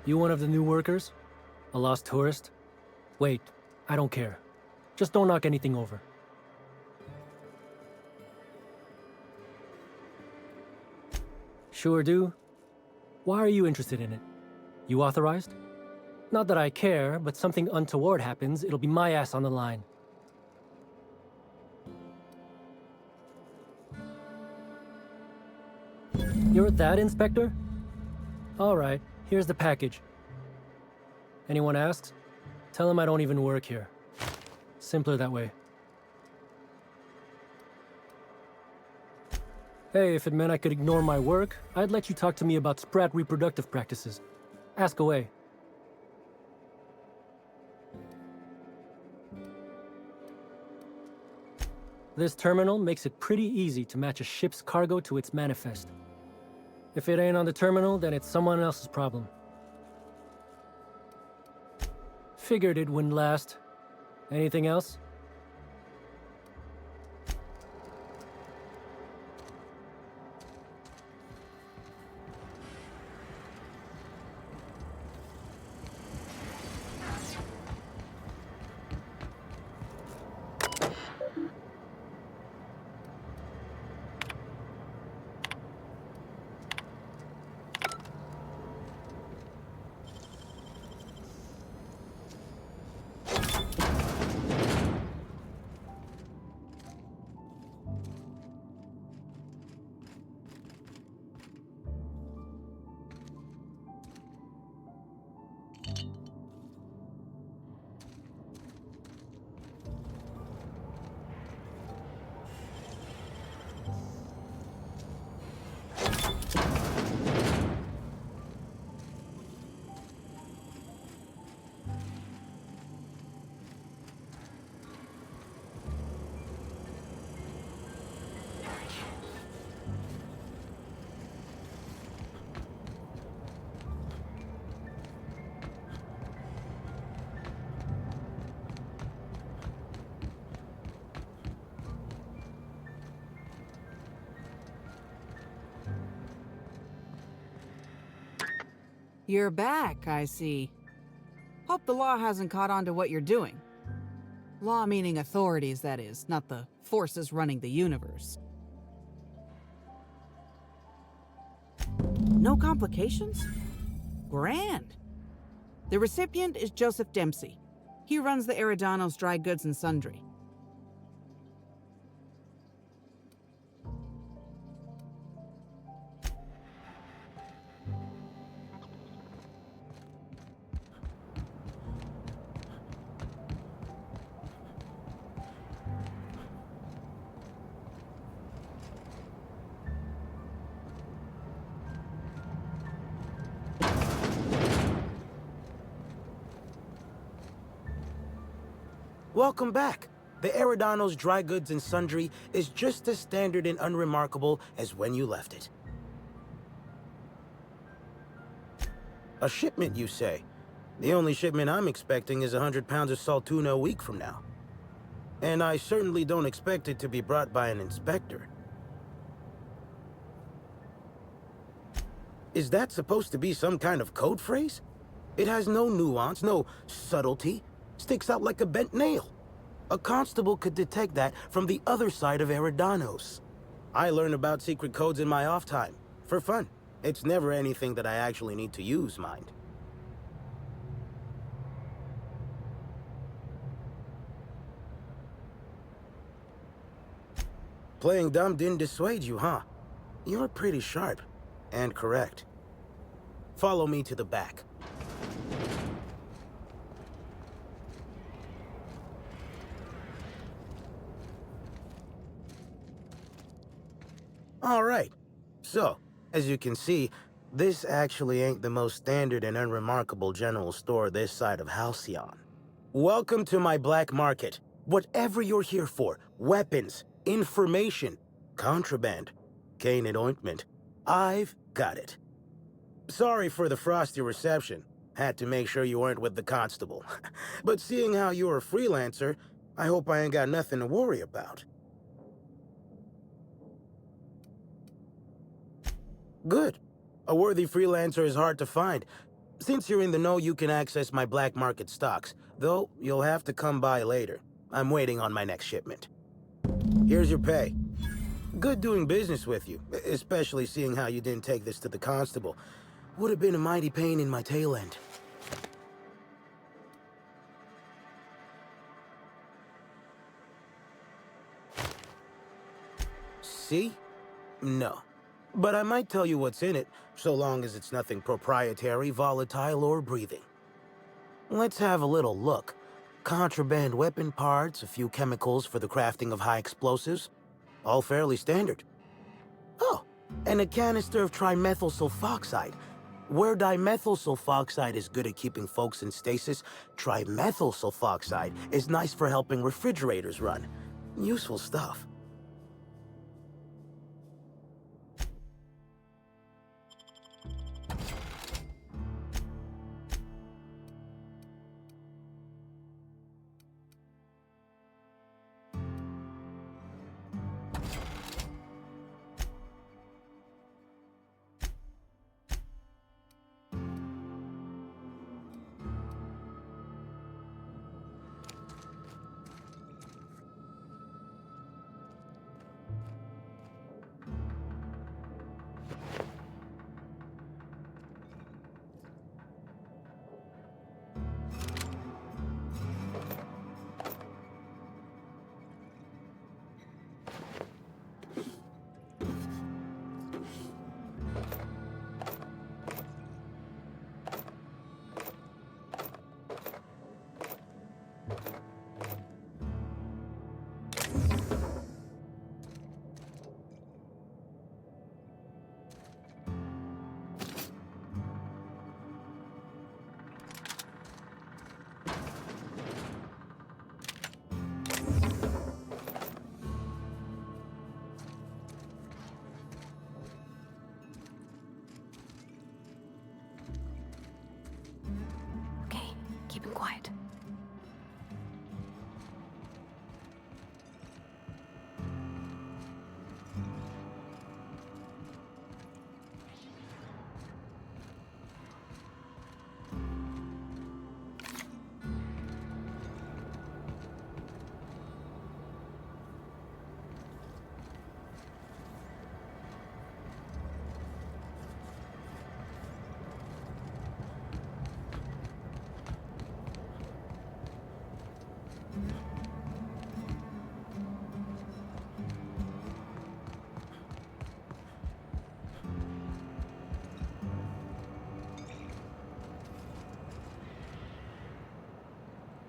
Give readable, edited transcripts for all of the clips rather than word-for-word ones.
You one of the new workers? A lost tourist? Wait, I don't care. Just don't knock anything over. Sure do. Why are you interested in it? You authorized? Not that I care, but something untoward happens, it'll be my ass on the line. You're that inspector? Alright, here's the package. Anyone asks? Tell them I don't even work here. Simpler that way. Hey, if it meant I could ignore my work, I'd let you talk to me about sprat reproductive practices. Ask away. This terminal makes it pretty easy to match a ship's cargo to its manifest. If it ain't on the terminal, then it's someone else's problem. Figured it wouldn't last. Anything else? You're back, I see. Hope the law hasn't caught on to what you're doing. Law meaning authorities, that is, not the forces running the universe. No complications? Grand. The recipient is Joseph Dempsey. He runs the Eridanos Dry Goods and Sundry. Welcome back. The Eridanos Dry Goods and Sundry is just as standard and unremarkable as when you left it. A shipment, you say? The only shipment I'm expecting is 100 pounds of salt tuna a week from now. And I certainly don't expect it to be brought by an inspector. Is that supposed to be some kind of code phrase? It has no nuance, no subtlety. Sticks out like a bent nail. A constable could detect that from the other side of Eridanos. I learn about secret codes in my off time, for fun. It's never anything that I actually need to use, mind. Playing dumb didn't dissuade you, huh? You're pretty sharp, and correct. Follow me to the back. Alright, so, as you can see, this actually ain't the most standard and unremarkable general store this side of Halcyon. Welcome to my black market. Whatever you're here for, weapons, information, contraband, cane and ointment, I've got it. Sorry for the frosty reception. Had to make sure you weren't with the constable. But seeing how you're a freelancer, I hope I ain't got nothing to worry about. Good. A worthy freelancer is hard to find. Since you're in the know, you can access my black market stocks, though you'll have to come by later. I'm waiting on my next shipment. Here's your pay. Good doing business with you, especially seeing how you didn't take this to the constable. Would have been a mighty pain in my tail end. See? No. But I might tell you what's in it, so long as it's nothing proprietary, volatile, or breathing. Let's have a little look. Contraband weapon parts, a few chemicals for the crafting of high explosives. All fairly standard. Oh, and a canister of trimethyl sulfoxide. Where dimethyl sulfoxide is good at keeping folks in stasis, trimethyl sulfoxide is nice for helping refrigerators run. Useful stuff. Okay, keep it quiet.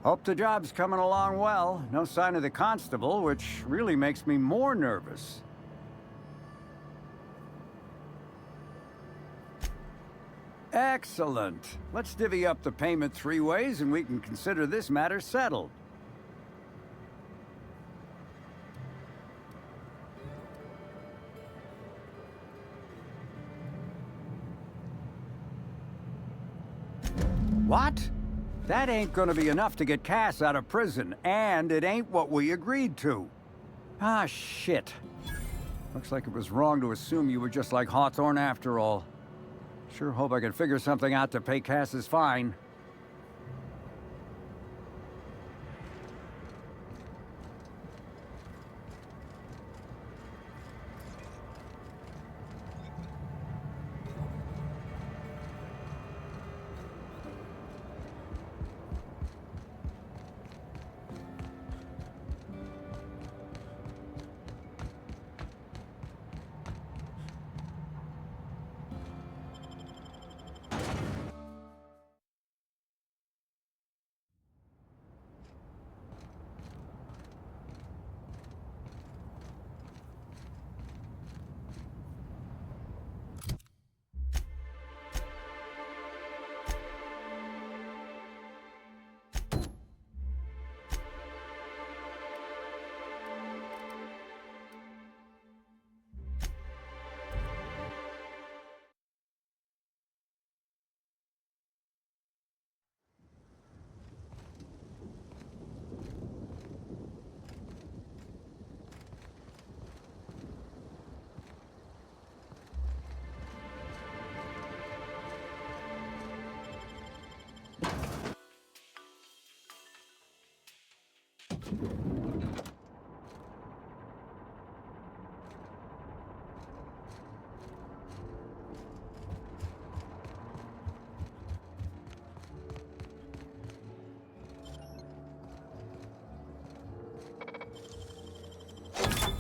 Hope the job's coming along well. No sign of the constable, which really makes me more nervous. Excellent. Let's divvy up the payment 3 ways and we can consider this matter settled. What? That ain't gonna be enough to get Cass out of prison, and it ain't what we agreed to. Ah, shit. Looks like it was wrong to assume you were just like Hawthorne after all. Sure hope I can figure something out to pay Cass's fine.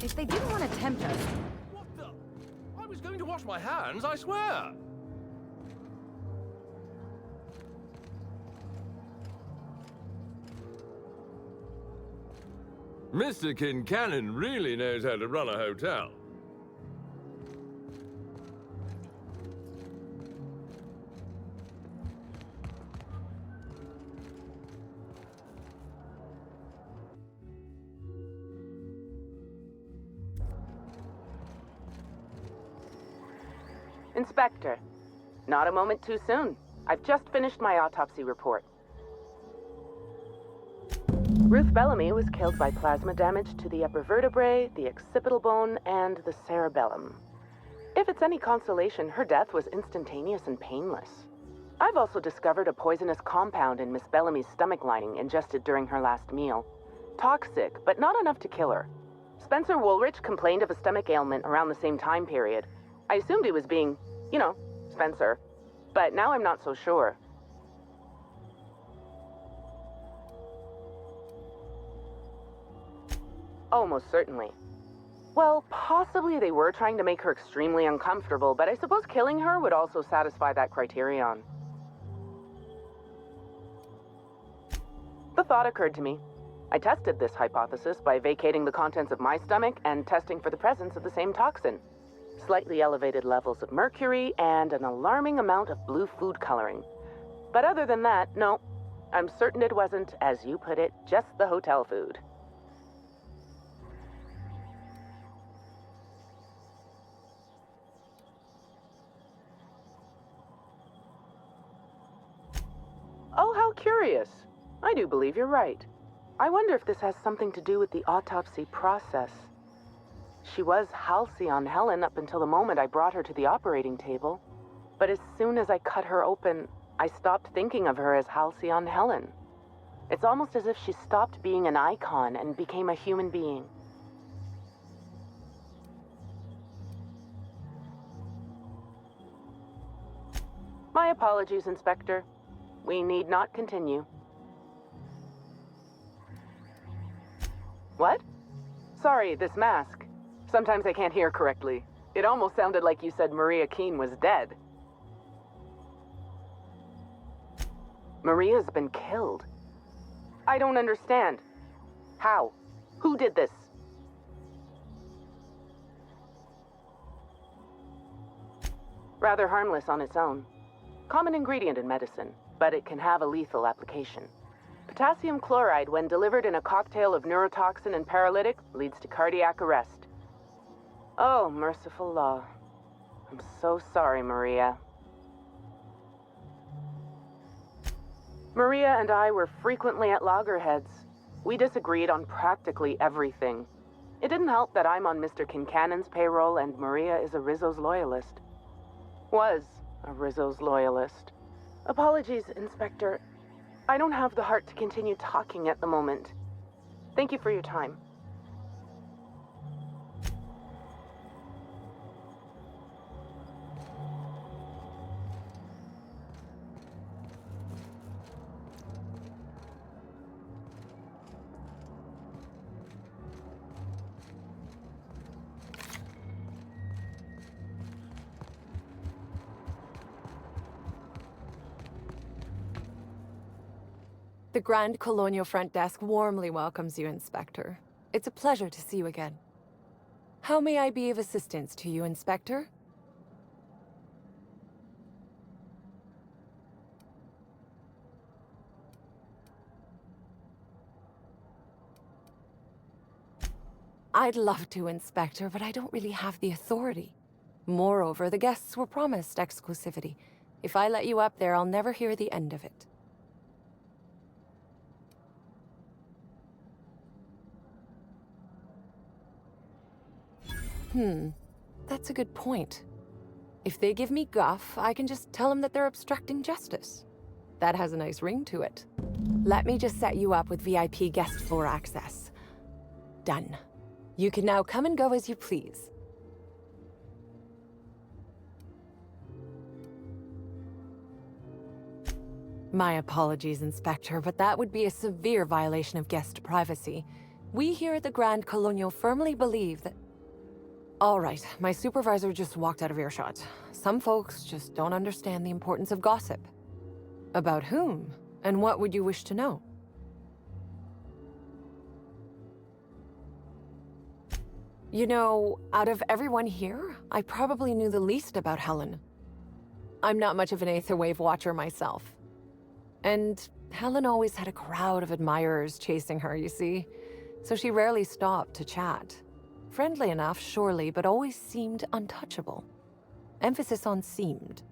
If they didn't want to tempt us, What the? I was going to wash my hands, I swear. Mr. Kincannon really knows how to run a hotel. Inspector, not a moment too soon. I've just finished my autopsy report. Ruth Bellamy was killed by plasma damage to the upper vertebrae, the occipital bone, and the cerebellum. If it's any consolation, her death was instantaneous and painless. I've also discovered a poisonous compound in Miss Bellamy's stomach lining ingested during her last meal. Toxic, but not enough to kill her. Spencer Woolrich complained of a stomach ailment around the same time period. I assumed he was being, you know, Spencer. But now I'm not so sure. Oh, most certainly. Well, possibly they were trying to make her extremely uncomfortable, but I suppose killing her would also satisfy that criterion. The thought occurred to me. I tested this hypothesis by vacating the contents of my stomach and testing for the presence of the same toxin. Slightly elevated levels of mercury and an alarming amount of blue food coloring. But other than that, no. I'm certain it wasn't, as you put it, just the hotel food. Oh, how curious. I do believe you're right. I wonder if this has something to do with the autopsy process. She was Halcyon Helen up until the moment I brought her to the operating table. But as soon as I cut her open, I stopped thinking of her as Halcyon Helen. It's almost as if she stopped being an icon and became a human being. My apologies, Inspector. We need not continue. What? Sorry, this mask. Sometimes I can't hear correctly. It almost sounded like you said Maria Keene was dead. Maria's been killed. I don't understand. How? Who did this? Rather harmless on its own. Common ingredient in medicine, but it can have a lethal application. Potassium chloride, when delivered in a cocktail of neurotoxin and paralytic, leads to cardiac arrest. Oh, merciful law. I'm so sorry, Maria. Maria and I were frequently at loggerheads. We disagreed on practically everything. It didn't help that I'm on Mr. Kincannon's payroll and Maria is a Rizzo's loyalist. Was a Rizzo's loyalist. Apologies, Inspector. I don't have the heart to continue talking at the moment. Thank you for your time. the Grand Colonial Front Desk warmly welcomes you, Inspector. It's a pleasure to see you again. How may I be of assistance to you, Inspector? I'd love to, Inspector, but I don't really have the authority. Moreover, the guests were promised exclusivity. If I let you up there, I'll never hear the end of it. That's a good point. If they give me guff, I can just tell them that they're obstructing justice. That has a nice ring to it. Let me just set you up with VIP guest floor access. Done. You can now come and go as you please. My apologies, Inspector, but that would be a severe violation of guest privacy. We here at the Grand Colonial firmly believe that... All right, my supervisor just walked out of earshot. Some folks just don't understand the importance of gossip. About whom? And what would you wish to know? You know, out of everyone here, I probably knew the least about Helen. I'm not much of an Aetherwave watcher myself. And Helen always had a crowd of admirers chasing her, you see, so she rarely stopped to chat. Friendly enough, surely, but always seemed untouchable. Emphasis on seemed.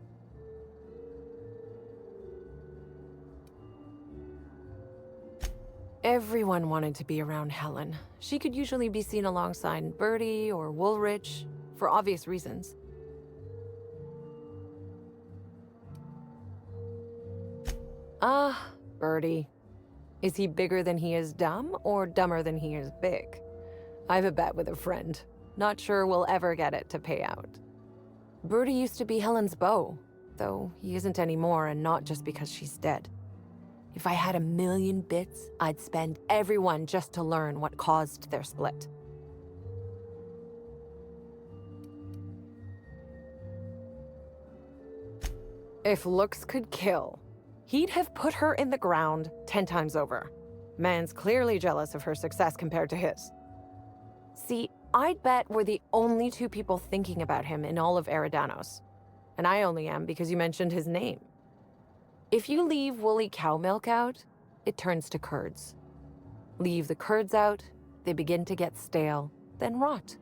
Everyone wanted to be around Helen. She could usually be seen alongside Bertie or Woolrich, for obvious reasons. Ah, Bertie. Is he bigger than he is dumb, or dumber than he is big? I've a bet with a friend. Not sure we'll ever get it to pay out. Bertie used to be Helen's beau, though he isn't anymore, and not just because she's dead. If I had 1,000,000 bits, I'd spend every one just to learn what caused their split. If looks could kill, he'd have put her in the ground 10 times over. Man's clearly jealous of her success compared to his. See, I'd bet we're the only two people thinking about him in all of Eridanos. And I only am because you mentioned his name. If you leave woolly cow milk out, it turns to curds. Leave the curds out, they begin to get stale, then rot.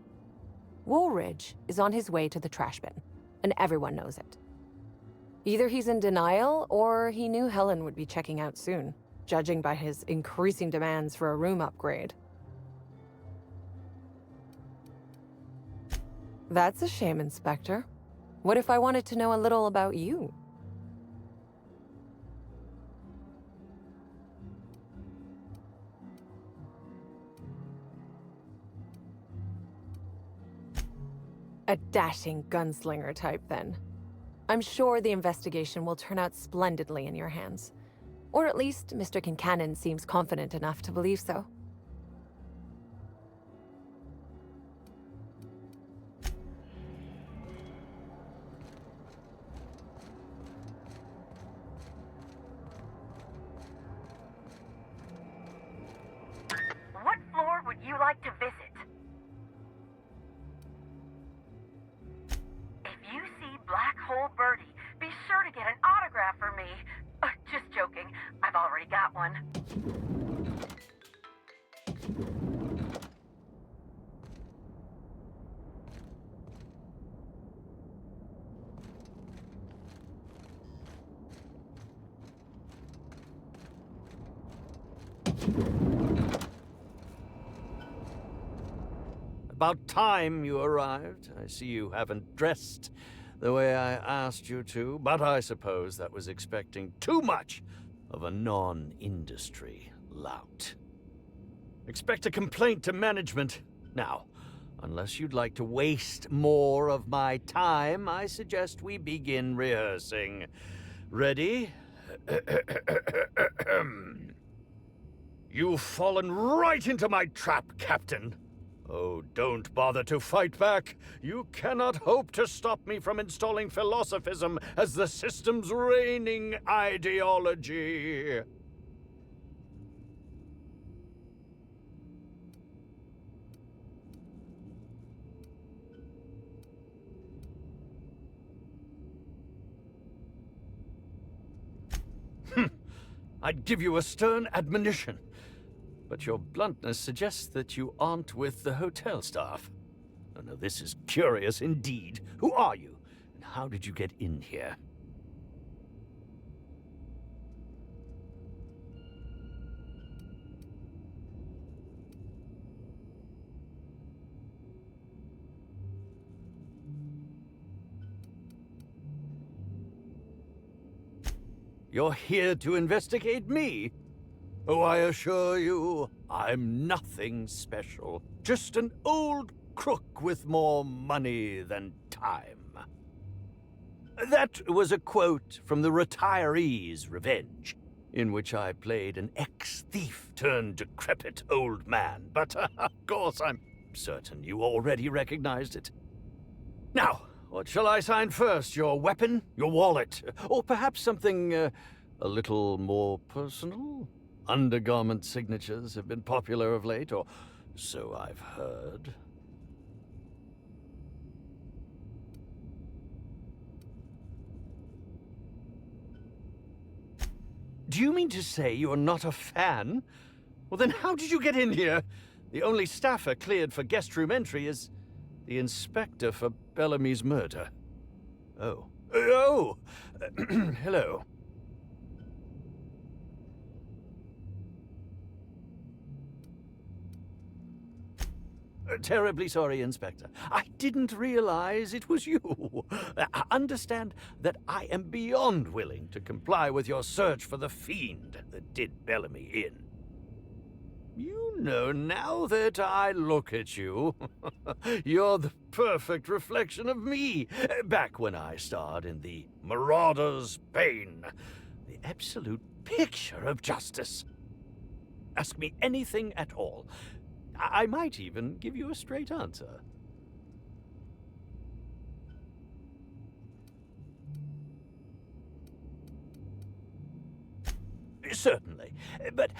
Woolridge is on his way to the trash bin, and everyone knows it. Either he's in denial, or he knew Helen would be checking out soon, judging by his increasing demands for a room upgrade. That's a shame, Inspector. What if I wanted to know a little about you? A dashing gunslinger type, then. I'm sure the investigation will turn out splendidly in your hands. Or at least Mr. Kincannon seems confident enough to believe so. What floor would you like to visit? If you see Black Hole Birdie, be sure to get an autograph for me. Just joking. I've already got one. About time you arrived. I see you haven't dressed the way I asked you to, but I suppose that was expecting too much of a non-industry lout. Expect a complaint to management. Now, unless you'd like to waste more of my time, I suggest we begin rehearsing. Ready? You've fallen right into my trap, Captain. Oh, don't bother to fight back. You cannot hope to stop me from installing philosophism as the system's reigning ideology. I'd give you a stern admonition. But your bluntness suggests that you aren't with the hotel staff. Oh, no, this is curious indeed. Who are you? And how did you get in here? You're here to investigate me? Oh, I assure you, I'm nothing special. Just an old crook with more money than time. That was a quote from The Retiree's Revenge, in which I played an ex-thief turned decrepit old man. But, of course, I'm certain you already recognized it. Now, what shall I sign first? Your weapon? Your wallet? Or perhaps something a little more personal? Undergarment signatures have been popular of late, or so I've heard. Do you mean to say you're not a fan? Well, then how did you get in here? The only staffer cleared for guest room entry is the inspector for Bellamy's murder. Oh. Oh! Hello. Terribly sorry, Inspector. I didn't realize it was you. Understand that I am beyond willing to comply with your search for the fiend that did Bellamy in. You know, now that I look at you, you're the perfect reflection of me, back when I starred in the Marauder's Bane, the absolute picture of justice. Ask me anything at all. I might even give you a straight answer. Certainly, but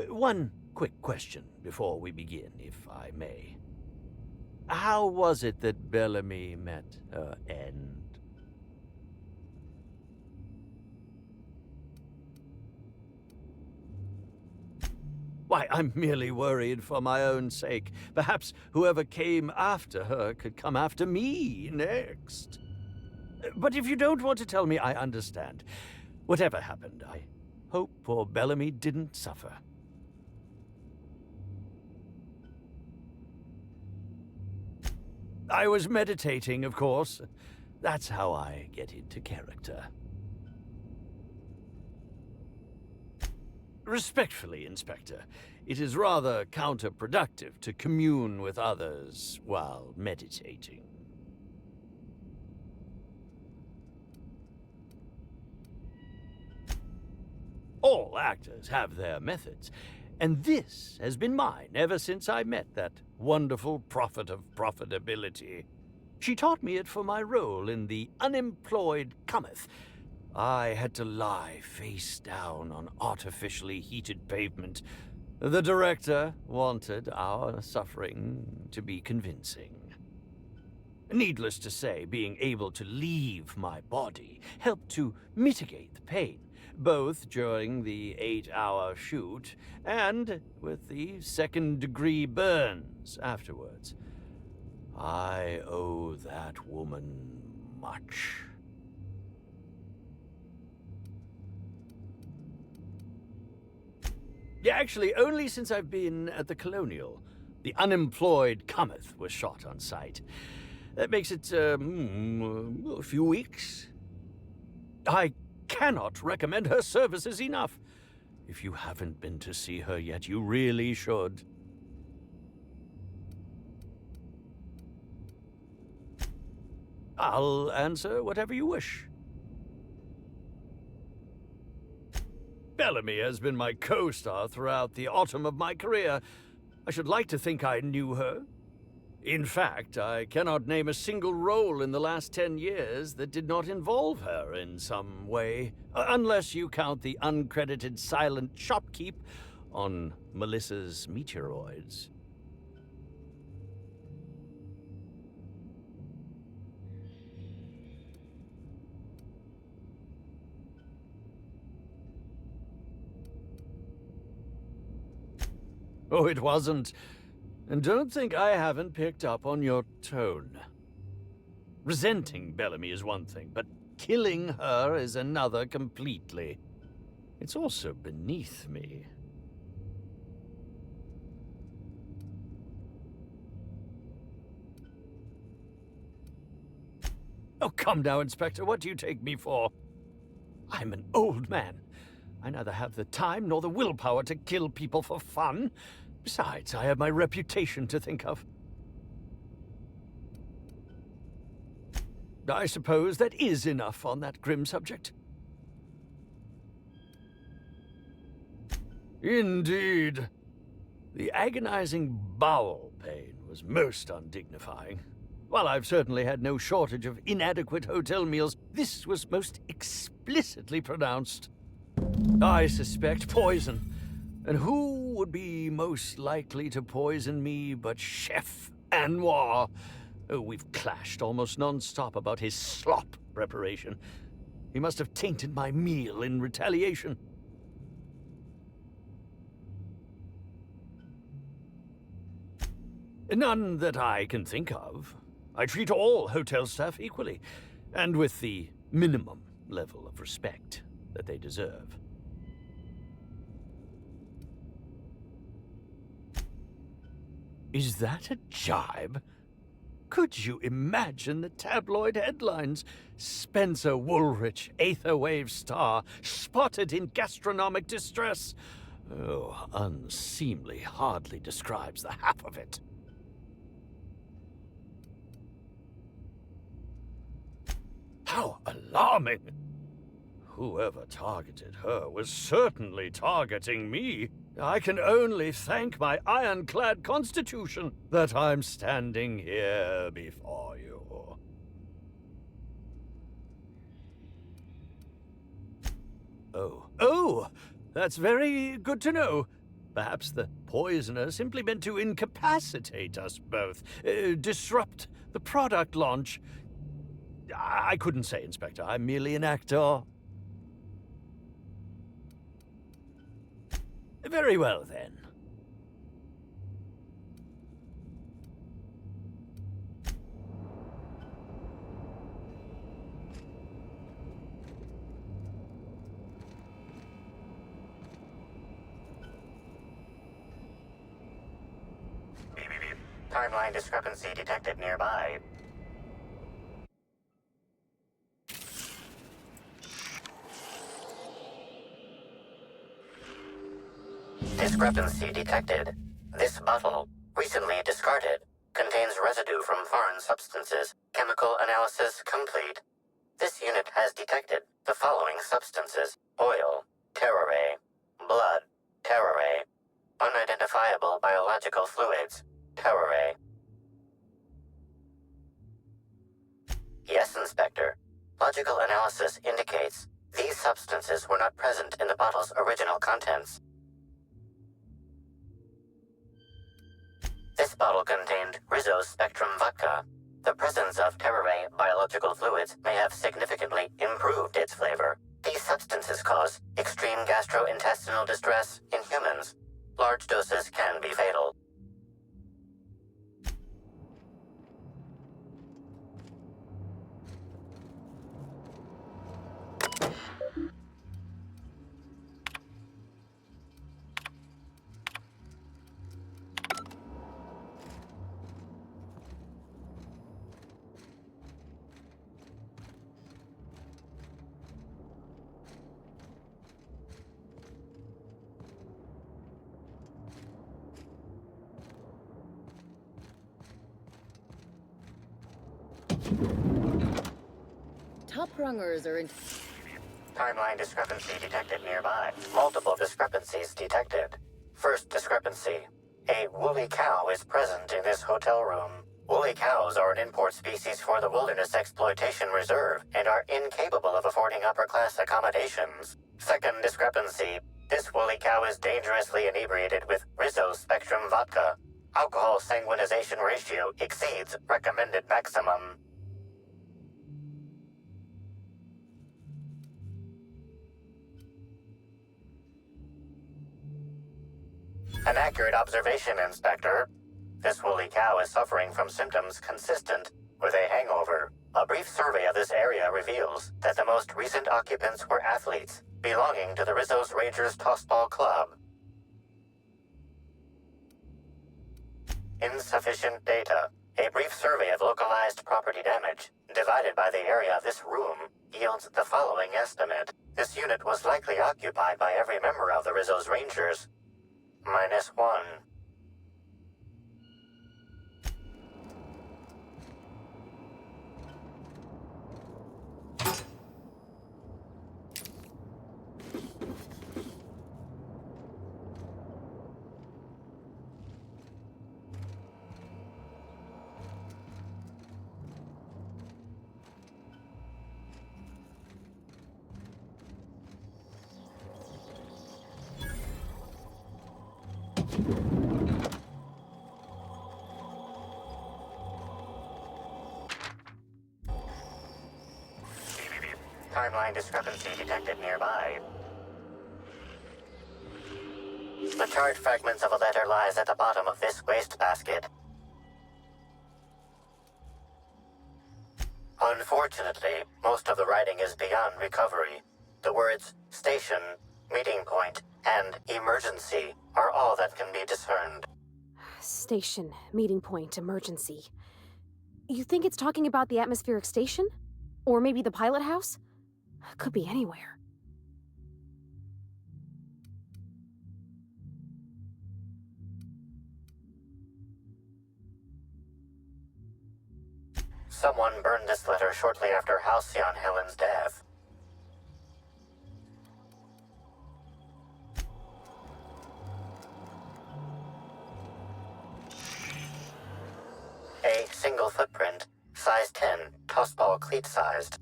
one quick question before we begin, if I may. How was it that Bellamy met her end? Why, I'm merely worried for my own sake. Perhaps whoever came after her could come after me next. But if you don't want to tell me, I understand. Whatever happened, I hope poor Bellamy didn't suffer. I was meditating, of course. That's how I get into character. Respectfully, Inspector, it is rather counterproductive to commune with others while meditating. All actors have their methods, and this has been mine ever since I met that wonderful prophet of profitability. She taught me it for my role in The Unemployed Cometh. I had to lie face down on artificially heated pavement. The director wanted our suffering to be convincing. Needless to say, being able to leave my body helped to mitigate the pain, both during the 8-hour shoot and with the second-degree burns afterwards. I owe that woman much. Yeah, actually, only since I've been at the Colonial. The Unemployed Cometh was shot on site. That makes it, a few weeks. I cannot recommend her services enough. If you haven't been to see her yet, you really should. I'll answer whatever you wish. Bellamy has been my co-star throughout the autumn of my career. I should like to think I knew her. In fact, I cannot name a single role in the last 10 years that did not involve her in some way, unless you count the uncredited silent shopkeep on Melissa's Meteoroids. Oh, it wasn't. And don't think I haven't picked up on your tone. Resenting Bellamy is one thing, but killing her is another completely. It's also beneath me. Oh, come now, Inspector. What do you take me for? I'm an old man. I neither have the time nor the willpower to kill people for fun. Besides, I have my reputation to think of. I suppose that is enough on that grim subject. Indeed. The agonizing bowel pain was most undignifying. While I've certainly had no shortage of inadequate hotel meals, this was most explicitly pronounced. I suspect poison. And who would be most likely to poison me but Chef Anwar? Oh, we've clashed almost non-stop about his slop preparation. He must have tainted my meal in retaliation. None that I can think of. I treat all hotel staff equally, and with the minimum level of respect that they deserve. Is that a jibe? Could you imagine the tabloid headlines? Spencer Woolrich, Aetherwave star, spotted in gastronomic distress. Oh, unseemly hardly describes the half of it. How alarming! Whoever targeted her was certainly targeting me. I can only thank my ironclad constitution that I'm standing here before you. Oh, that's very good to know. Perhaps the poisoner simply meant to incapacitate us both, disrupt the product launch. I couldn't say, Inspector. I'm merely an actor. Very well, then. Beep, beep, beep. Timeline discrepancy detected nearby. Discrepancy detected. This bottle, recently discarded, contains residue from foreign substances. Chemical analysis complete. This unit has detected the following substances: oil, terrare, blood, terrare, unidentifiable biological fluids, terrare. Yes, Inspector. Logical analysis indicates these substances were not present in the bottle's original contents. This bottle contained Rizzo's Spectrum vodka. The presence of terrare biological fluids may have significantly improved its flavor. These substances cause extreme gastrointestinal distress in humans. Large doses can be fatal. Top rungers are in... Timeline discrepancy detected nearby. Multiple discrepancies detected. First discrepancy. A woolly cow is present in this hotel room. Woolly cows are an import species for the Wilderness Exploitation Reserve and are incapable of affording upper-class accommodations. Second discrepancy. This woolly cow is dangerously inebriated with Rizzo's Spectrum vodka. Alcohol sanguinization ratio exceeds recommended maximum. An accurate observation, Inspector. This woolly cow is suffering from symptoms consistent with a hangover. A brief survey of this area reveals that the most recent occupants were athletes belonging to the Rizzo's Rangers Tossball Club. Insufficient data. A brief survey of localized property damage, divided by the area of this room, yields the following estimate. This unit was likely occupied by every member of the Rizzo's Rangers. -1. Timeline discrepancy detected nearby. The charred fragments of a letter lies at the bottom of this wastebasket. Unfortunately, most of the writing is beyond recovery. The words station, meeting point, and emergency are all that can be discerned. Station, meeting point, emergency. You think it's talking about the atmospheric station? Or maybe the pilot house? Could be anywhere. Someone burned this letter shortly after Halcyon Helen's death. A single footprint, size 10, tossball cleat-sized.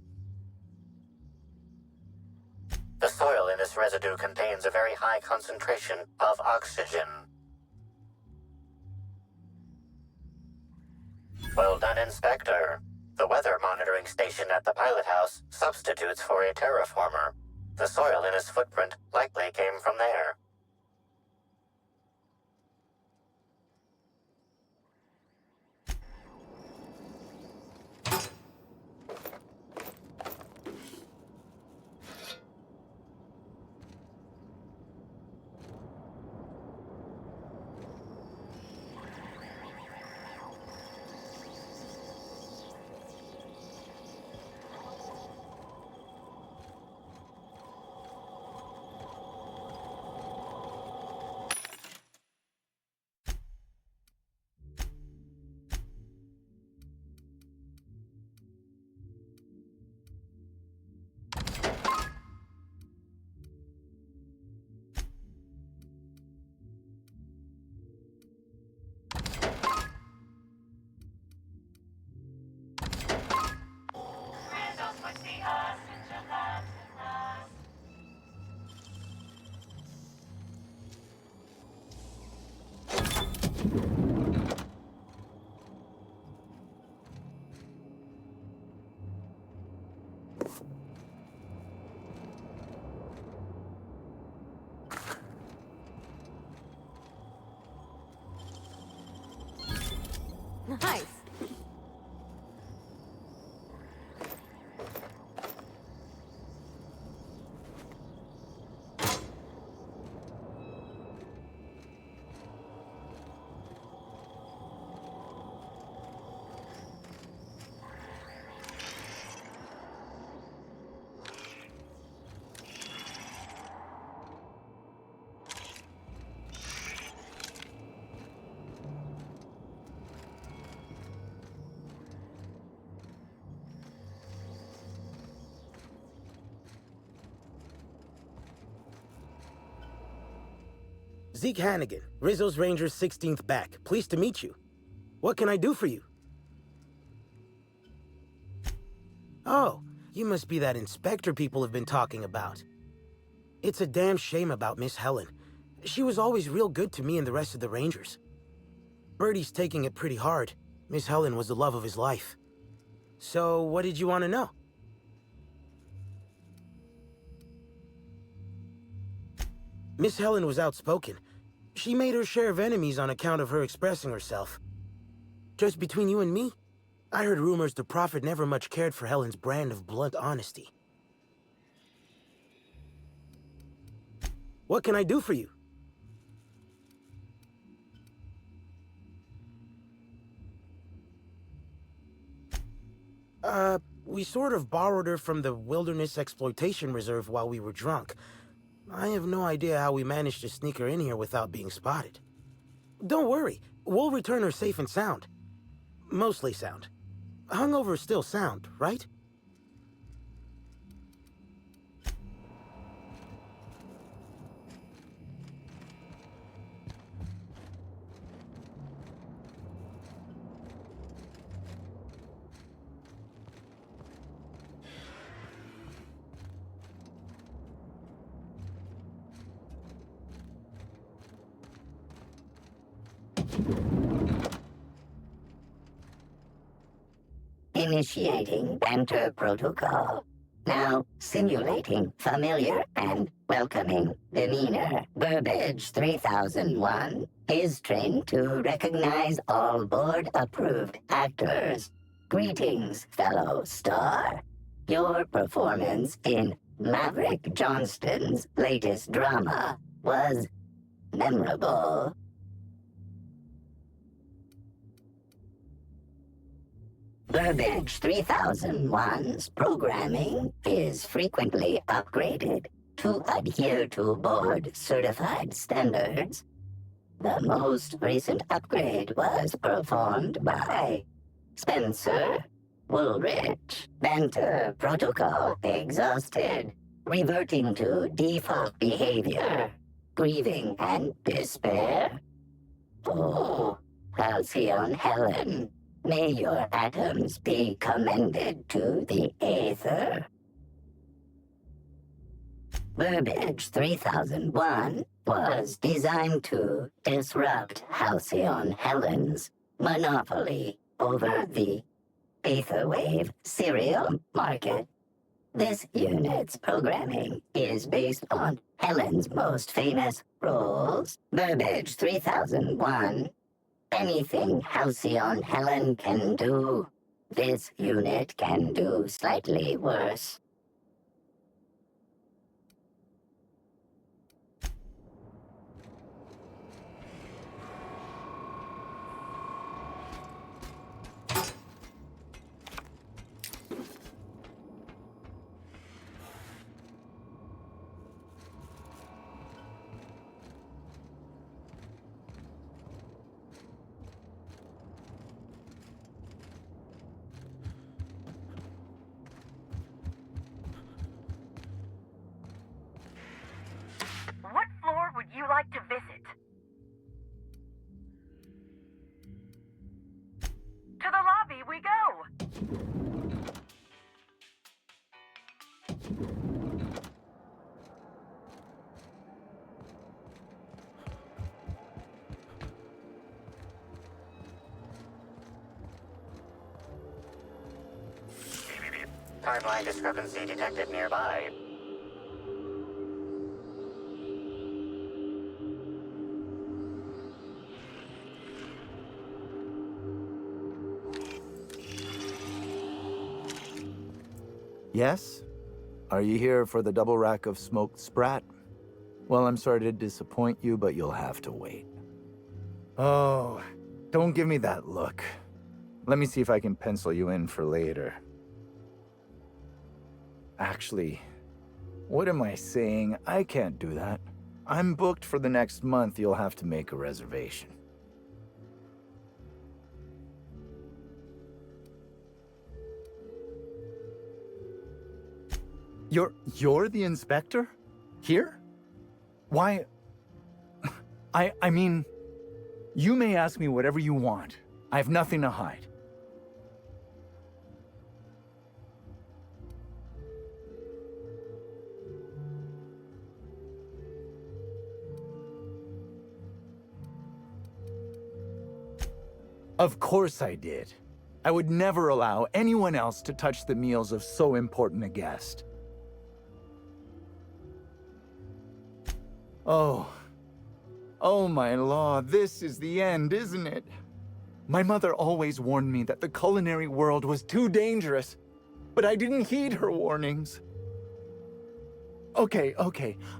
The soil in this residue contains a very high concentration of oxygen. Well done, Inspector. The weather monitoring station at the pilot house substitutes for a terraformer. The soil in his footprint likely came from there. Nice. Zeke Hannigan, Rizzo's Ranger's 16th back. Pleased to meet you. What can I do for you? Oh, you must be that inspector people have been talking about. It's a damn shame about Miss Helen. She was always real good to me and the rest of the Rangers. Birdie's taking it pretty hard. Miss Helen was the love of his life. So, what did you want to know? Miss Helen was outspoken. She made her share of enemies on account of her expressing herself. Just between you and me, I heard rumors the Prophet never much cared for Helen's brand of blunt honesty. What can I do for you? We sort of borrowed her from the Wilderness Exploitation Reserve while we were drunk. I have no idea how we managed to sneak her in here without being spotted. Don't worry, we'll return her safe and sound. Mostly sound. Hungover is still sound, right? Initiating banter protocol. Now simulating familiar and welcoming demeanor. Burbage 3001 is trained to recognize all board-approved actors. Greetings, fellow star. Your performance in Maverick Johnston's latest drama was memorable. Burbage 3001's programming is frequently upgraded to adhere to board-certified standards. The most recent upgrade was performed by Spencer Woolrich. Banter protocol exhausted, reverting to default behavior, grieving and despair. Oh, Halcyon Helen. May your atoms be commended to the Aether. Burbage 3001 was designed to disrupt Halcyon Helen's monopoly over the Aetherwave serial market. This unit's programming is based on Helen's most famous roles. Burbage 3001. Anything Halcyon Helen can do, this unit can do slightly worse. What floor would you like to visit? To the lobby we go! Timeline discrepancy detected nearby. Yes? Are you here for the double rack of smoked sprat? Well, I'm sorry to disappoint you, but you'll have to wait. Oh, don't give me that look. Let me see if I can pencil you in for later. Actually, what am I saying? I can't do that. I'm booked for the next month. You'll have to make a reservation. You're the inspector? Here? Why? I mean, you may ask me whatever you want. I have nothing to hide. Of course I did. I would never allow anyone else to touch the meals of so important a guest. Oh my law, this is the end, isn't it? My mother always warned me that the culinary world was too dangerous, but I didn't heed her warnings. Okay,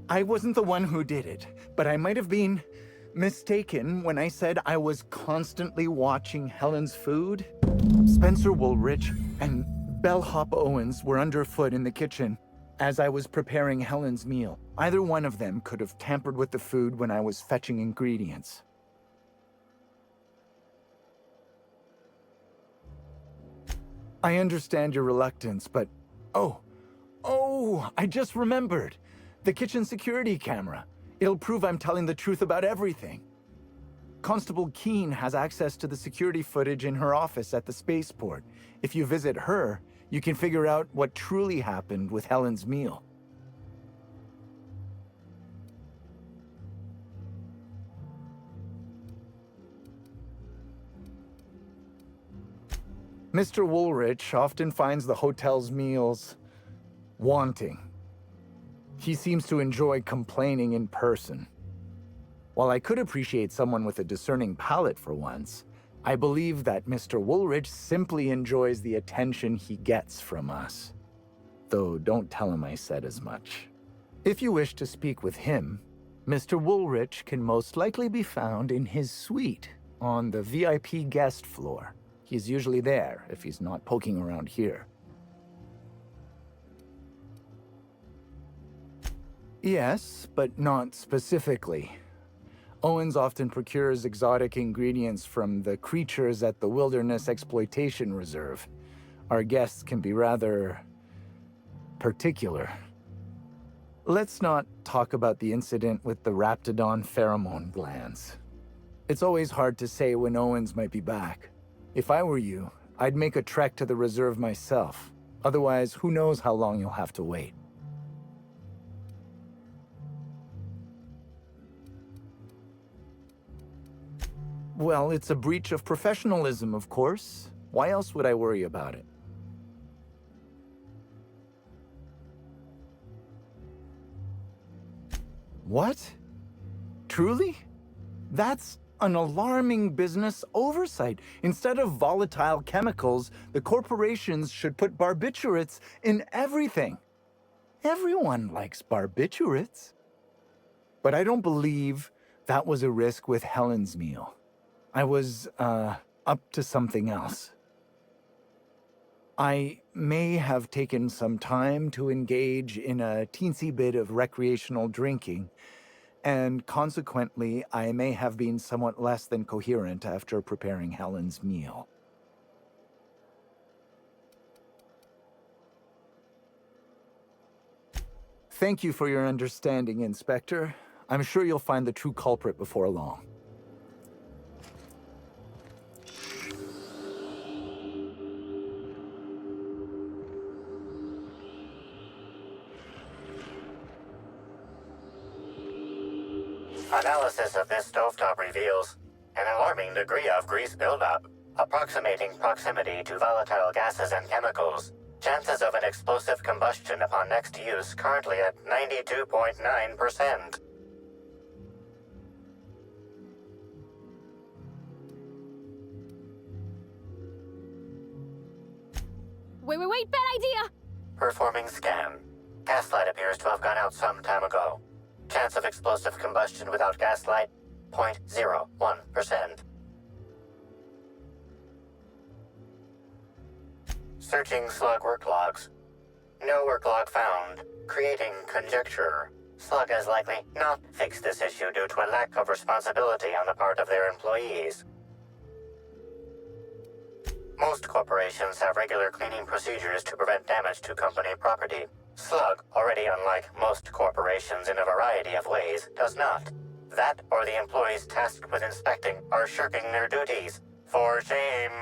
I wasn't the one who did it, but I might have been mistaken when I said I was constantly watching Helen's food. Spencer Woolrich and Bellhop Owens were underfoot in the kitchen as I was preparing Helen's meal. Either one of them could have tampered with the food when I was fetching ingredients. I understand your reluctance, but... Oh, I just remembered. The kitchen security camera. It'll prove I'm telling the truth about everything. Constable Keene has access to the security footage in her office at the spaceport. If you visit her, you can figure out what truly happened with Helen's meal. Mr. Woolrich often finds the hotel's meals Wanting. He seems to enjoy complaining in person. While I could appreciate someone with a discerning palate for once, I believe that Mr. Woolrich simply enjoys the attention he gets from us. Though don't tell him I said as much. If you wish to speak with him, Mr. Woolrich can most likely be found in his suite on the VIP guest floor. He's usually there if he's not poking around here. Yes, but not specifically. Owens often procures exotic ingredients from the creatures at the Wilderness Exploitation Reserve. Our guests can be rather particular. Let's not talk about the incident with the Raptidon pheromone glands. It's always hard to say when Owens might be back. If I were you, I'd make a trek to the reserve myself. Otherwise, who knows how long you'll have to wait. Well, it's a breach of professionalism, of course. Why else would I worry about it? What? Truly? That's an alarming business oversight. Instead of volatile chemicals, the corporations should put barbiturates in everything. Everyone likes barbiturates. But I don't believe that was a risk with Helen's meal. I was, up to something else. I may have taken some time to engage in a teensy bit of recreational drinking, and consequently, I may have been somewhat less than coherent after preparing Helen's meal. Thank you for your understanding, Inspector. I'm sure you'll find the true culprit before long. Analysis of this stovetop reveals an alarming degree of grease buildup, approximating proximity to volatile gases and chemicals. Chances of an explosive combustion upon next use currently at 92.9%. Wait, bad idea! Performing scan. Gaslight appears to have gone out some time ago. Chance of explosive combustion without gaslight, 0.01%. Searching slug work logs. No work log found. Creating conjecture. Slug has likely not fixed this issue due to a lack of responsibility on the part of their employees. Most corporations have regular cleaning procedures to prevent damage to company property. Slug, already unlike most corporations in a variety of ways, does not. That or the employees tasked with inspecting are shirking their duties. For shame.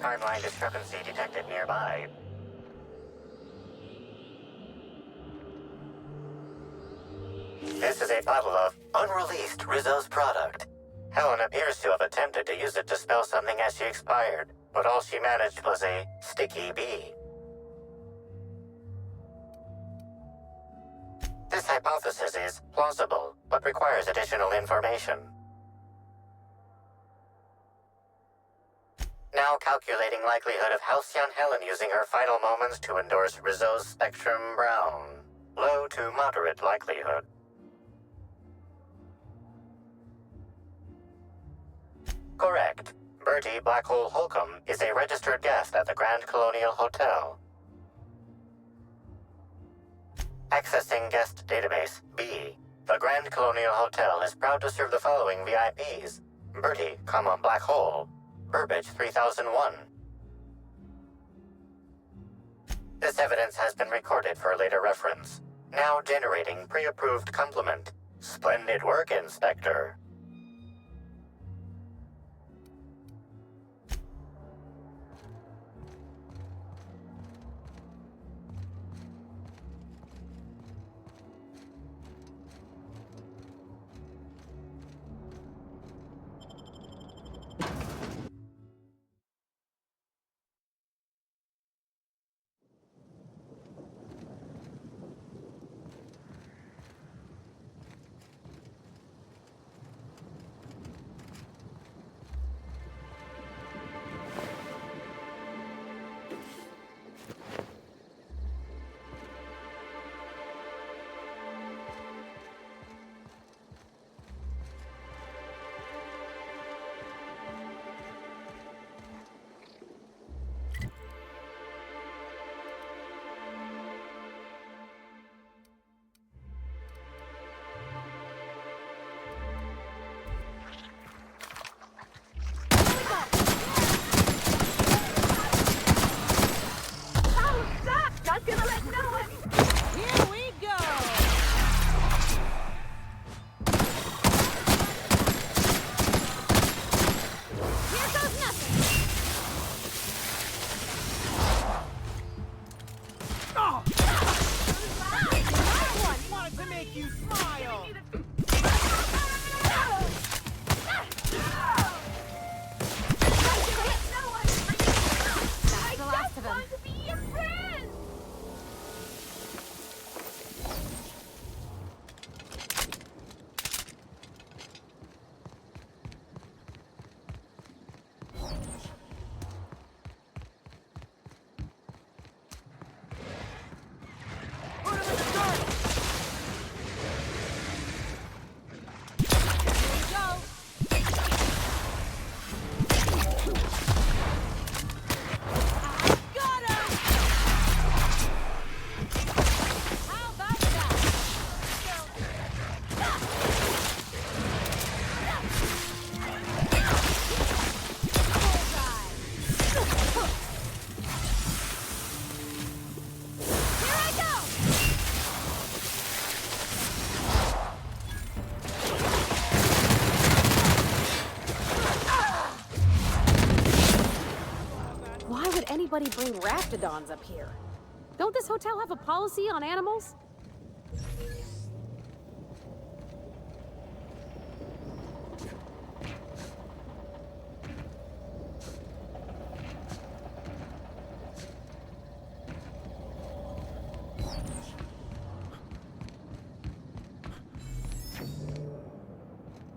Timeline discrepancy detected nearby. This is a bottle of unreleased Rizzo's product. Helen appears to have attempted to use it to spell something as she expired, but all she managed was a sticky bee. This hypothesis is plausible, but requires additional information. Now calculating likelihood of Halcyon Helen using her final moments to endorse Rizzo's Spectrum Brown. Low to moderate likelihood. Correct. Bertie Black Hole Holcomb is a registered guest at the Grand Colonial Hotel. Accessing guest database, B. The Grand Colonial Hotel is proud to serve the following VIPs. Bertie, Black Hole. Burbage 3001. This evidence has been recorded for later reference. Now generating pre-approved complement. Splendid work, Inspector. make you smile! That's the last of him. To be your friend! Why would anybody bring raptidons up here? Don't this hotel have a policy on animals?